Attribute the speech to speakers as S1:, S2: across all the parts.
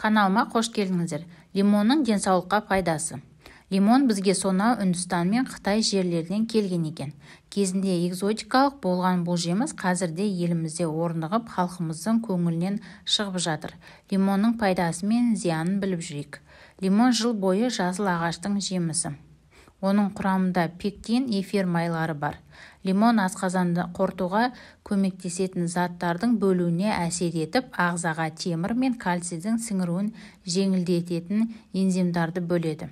S1: Каналыма қош келдіңіздер. Лимонның денсаулыққа пайдасы. Лимон бізге сонау Үндістан мен Қытай жерлерден келген екен. Кезінде экзотикалық болған бұл жеміс қазірде елімізде орнығып, халқымыздың көңілінен шығып жатыр. Лимонның пайдасы мен зиянын біліп жүрейік. Лимон жыл бойы жасыл ағаштың жемісі. Оның құрамында пектин, эфир майлары бар. Лимон асқазанды қорытуға көмектесетін заттардың бөлуіне әсер етіп, ағзаға темір мен кальцийдің сіңіруін жеңілдететін энзимдарды бөледі.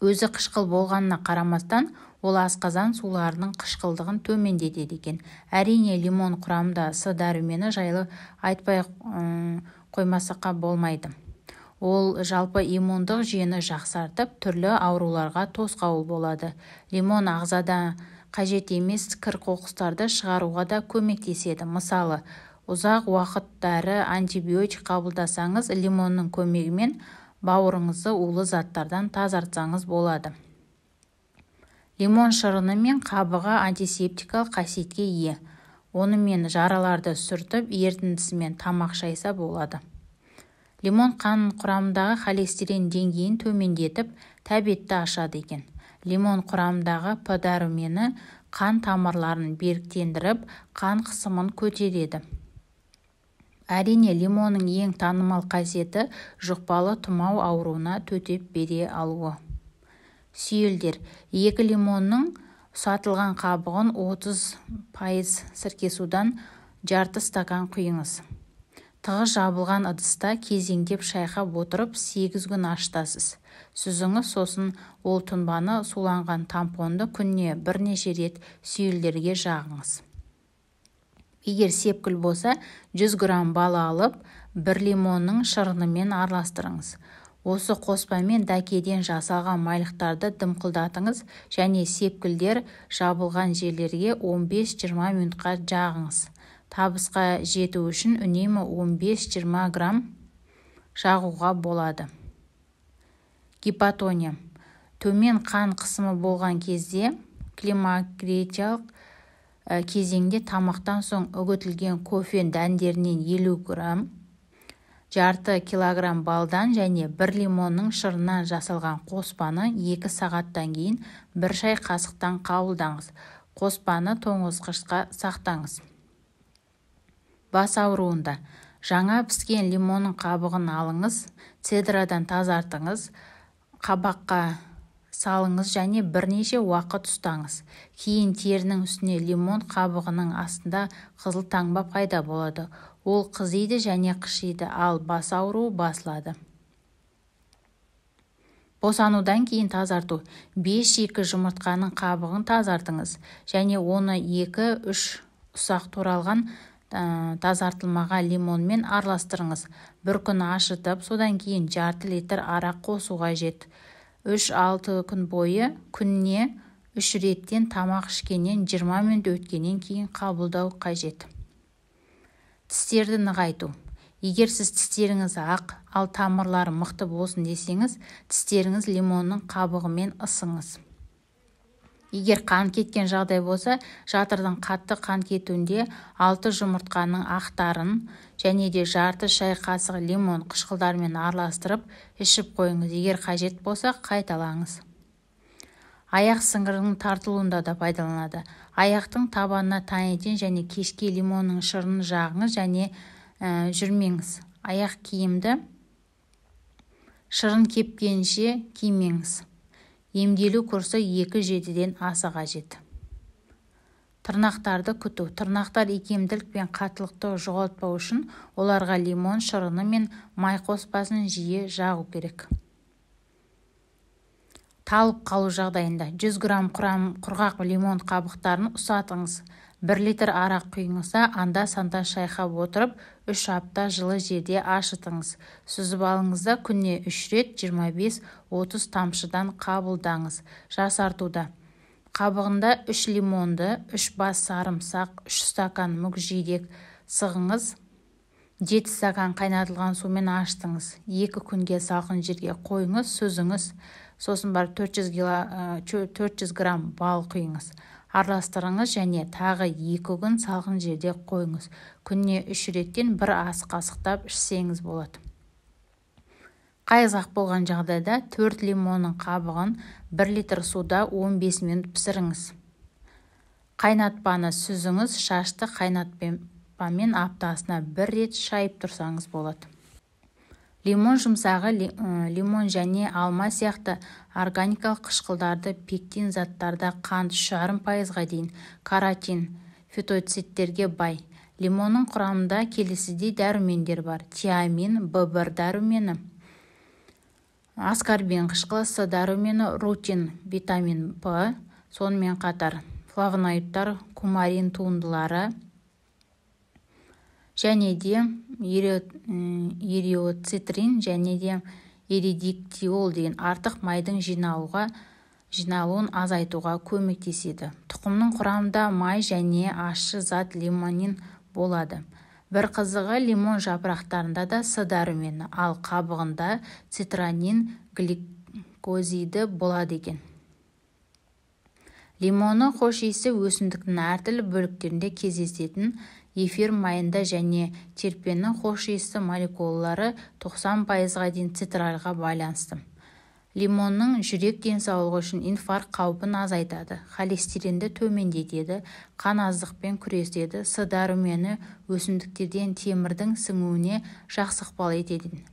S1: Өзі қышқыл болғанына қарамастан, ол асқазан суларының қышқылдығын төмендетеді екен. Әрине, лимон құрамында С дәрумені жайлы айтпай қоймасаққа болмайды. Ол жалпы иммундық жүйені жақсартып, түрлі ауруларға тосқауыл болады. Лимон ағзада қажет емес кір қоқыстарды шығаруға да көмектеседі. Мысалы, ұзақ уақыт дәрі антибиотик қабылдасаңыз, лимонның көмегімен бауырыңызды улы заттардан тазартсаңыз болады. Лимон шырыны мен қабығы антисептикалық қасиетке ие. Онымен жараларды сүртіп, ерітіндісімен тамақ шайса болады. Лимон қан құрамындағы холестерин деңгейін төмендетіп, тәбетті ашады екен. Лимон құрамындағы П дәрумені қан тамырларын беріктендіріп, қан қысымын көтереді. Әрине, лимонның ең танымал қасиеті жұқпалы тұмау ауруына төтеп бере алуы. Сүйелдер. 2 лимонның ұсатылған қабығын 30% сірке судан жарты стакан құйыңыз. Тығыз жабылған ыдыста кезеңдеп шайқап отырып 8 күн ашытасыз. Сүзіңіз, сосын ол тұнбаны суланған тампонды күніне бірнеше рет сүйелдерге жағыңыз. Егер сепкіл болса, 100 грамм бал алып, 1 лимонның шырынымен араластырыңыз. Осы қоспамен дәкеден жасалған майлықтарды дымқылдатыңыз және сепкілдер жабылған жерлерге 15-20 минутқа жағыңыз. Табысқа жету үшін үнемі 15-20 грамм жағуға болады. Гипотония. Төмен қан қысымы болған кезде, климактериялық кезеңде тамақтан соң үгітілген кофе дәндерінен 50 грамм, жарты килограмм балдан және 1 лимонның шырынан жасалған қоспаны 2 сағаттан кейін 1 шай қасықтан қабылдаңыз. Қоспаны тоңазытқышқа сақтаңыз. Бас ауруында. Жаңа піскен лимонның қабығын алыңыз, цедрадан тазартыңыз, қабаққа салыңыз және бірнеше уақыт ұстаңыз. Кейін терінің үстіне лимон қабығының астында қызыл таңба пайда болады. Ол қызиды және қышиды, ал бас ауруы басылады. Босанудан кейін тазарту. 5 шикі жұмыртқаның қабығын тазартыңыз және оны 2-3 ұсақ туралған тазартылмаған лимонмен араластырыңыз. Bir күн ашытып, содан кейін жарты литр арақ қосу қажет. 3-6 күн бойы күніне 3 реттен тамақ ішкеннен 20 минут өткеннен кейін қабылдау қажет. Тістерді нығайту. Егер сіз тістеріңіз ақ, ал тамырлары мықты болсын десеңіз, тістеріңіз лимонның қабығымен ысыңыз. Егер қан кеткен жағдай болса, жатырдың қатты қан кетуінде 6 жұмыртқаның ақтарын және де жарты шай қасық лимон қышқылдарымен араластырып ішіп қойыңыз. Егер қажет болса, қайталаңыз. Аяқ сіңірінің тартылуында да пайдаланады. Аяқтың табанына таңертең және кешке лимонның шырынын жағыңыз және жүрмеңіз. Аяқ киімді шырын кепкенше кимеңіз. Емделу курсы 2-7-ден аса қажет. Тырнақтарды күту. Тырнақтар икемділік пен қатылықты жоғалтпау үшін оларға лимон шырыны мен май қоспасын жиі жағу керек. Талып қалу жағдайында 100 грамм құрғақ лимон қабықтарын ұсатыңыз. 1 литр арақ құйыңызда анда-санда шайқап отырып, 3 апта жылы жерде ашытыңыз. Сүзіп алыңызда күніне 3 рет 25-30 тамшыдан қабылдаңыз. Жасартуда. Қабығында 3 лимонды, 3 бас сарымсақ, 3 стакан мүкжидек сығыңыз. 7 стакан қайнатылған сумен ашытыңыз. 2 күнге салқын жерге қойыңыз, сүзіңіз. Сосын бар 400 грамм бал құйыңыз. Араластырыңыз және тағы 2 күн салқын жерде қойыңыз. Күніне 3 реттен 1 ас қасықтап ішсеңіз болады. Қайызғақ болған жағдайда 4 лимонның қабығын 1 литр суда 15 минут пісіріңіз. Қайнатпаны сүзіңіз, шашты қайнатпамен аптасына 1 рет шайып тұрсаңыз болады. Лимон жұмсағы, лимон және алма сияқты органикалық қышқылдарды, пектин заттарда қант 3,5%-ға дейін, каротин, фитоцидтерге бай. Лимонның құрамында келесідей дәрумендер бар: тиамин, В1 дәрумені, аскорбин қышқылы, С дәрумені, рутин, витамин П, сонымен қатар флавоноидтар, кумарин туындылары және де эриоцитрин және де эридиктиол деген артық майдың жиналуын азайтуға көмектеседі. Тұқымның құрамында май және ащы зат лимонин болады. Бір қызығы, лимон жапырақтарында да С дәрумені, ал қабығында цитранин гликозиді болады екен. Лимонның хош иісі өсімдіктің әртүрлі бөліктерінде кездесетін эфир майында және терпенің хош иісті молекулалары 90%-ға дейін цитральға байланысты. Лимонның жүрек денсаулығы үшін инфаркт қаупін азайтады, холестеринді төмендетеді, қан аздықпен күреседі, С дәрумені өсімдіктерден темірдің сіңуіне жақсы ықпал етеді.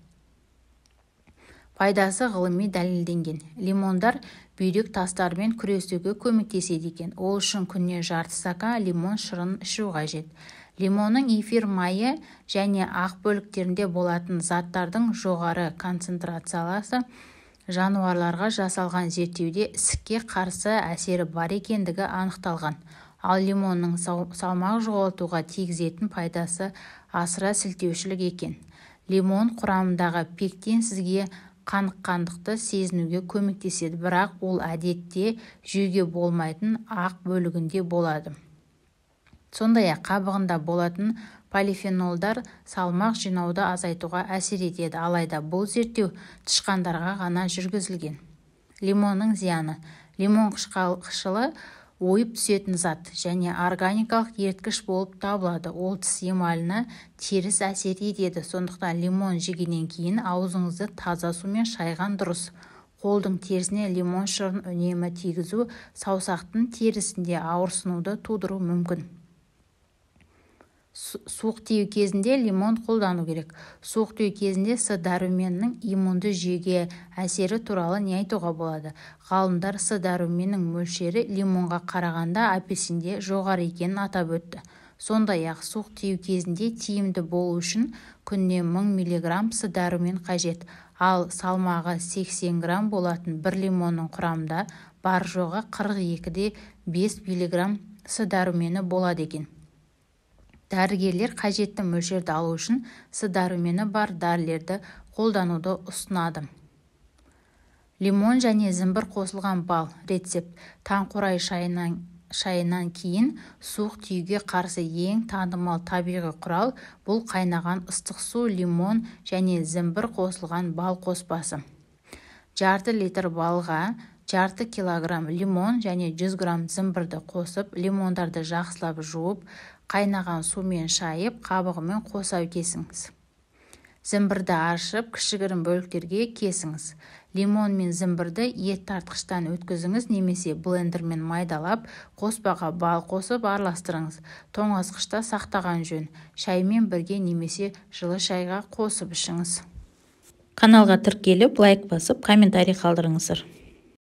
S1: Пайдасы ғылыми дәлелденген. Лимондар бүйрек тастарымен күресуге көмектеседі екен. Ол үшін күніне жарты стакан лимон шырын ішу қажет. Лимонның эфир майы және ақ бөліктерінде болатын заттардың жоғары концентрацияласы жануарларға жасалған зерттеуде ісікке қарсы әсері бар екендігі анықталған. Ал лимонның салмақ жоғалтуға тигізетін пайдасы асыра сілтеушілік екен. Лимон құрамындағы пектин сізге қаныққандықты сезінуге көмектеседі, бірақ ол әдетте жеуге болмайтын ақ бөлігінде болады. Сондай-ақ қабығында болатын полифенолдар салмақ жинауды азайтуға әсер етеді, алайда бұл зерттеу тышқандарға ғана жүргізілген. Лимонның зияны. Лимон қышқылы ойып түсетін зат және органикалық еріткіш болып табылады. Ол тіс эмаліне теріс әсер етеді. Сондықтан лимон жегеннен кейін аузыңызды таза сумен шайған дұрыс. Қолдың терісіне лимон шырын үнемі тигізу саусақтың терісінде ауырсынуды тудыру мүмкін. Суық тию кезінде лимон қолдану керек. Суық тию кезінде С дәруменінің иммунды жүйеге әсері туралы не айтуға болады? Ғалымдар С дәруменінің мөлшері лимонға қарағанда апельсинде жоғары екенін атап өтті. Сондай-ақ суық тию кезінде тиімді болу үшін күніне 1000 мг С дәрумен қажет, ал салмағы 80 грамм болатын бір лимонның құрамында бар жоғы 42-де 5 мг С дәрумені болады екен. Дәрігерлер қажетті мөлшерді алу үшін С дәрумені бар дәрілерді қолдануды ұсынады. Лимон және зімбір қосылған бал. Рецепт. Таңқурай шайынан кейін суық тиюге қарсы ең танымал табиғи құрал бұл қайнаған ыстық су, лимон және зімбір қосылған бал қоспасы. Жарты литр балға жарты килограмм лимон және 100 грамм зімбірді қосып, лимондарды жақсылап жуып, қайнаған сумен шайып, қабығымен қоса кесіңіз. Зімбірді ашып, кішігірім бөліктерге кесіңіз. Лимон мен зімбірді ет тартқыштан өткізіңіз немесе блендермен майдалап, қоспаға бал қосып араластырыңыз. Тоңазытқышта сақтаған жөн. Шаймен бірге немесе жылы шайға қосып ішіңіз. Каналға тіркеліп, лайк басып, комментарий қалдырыңыздар.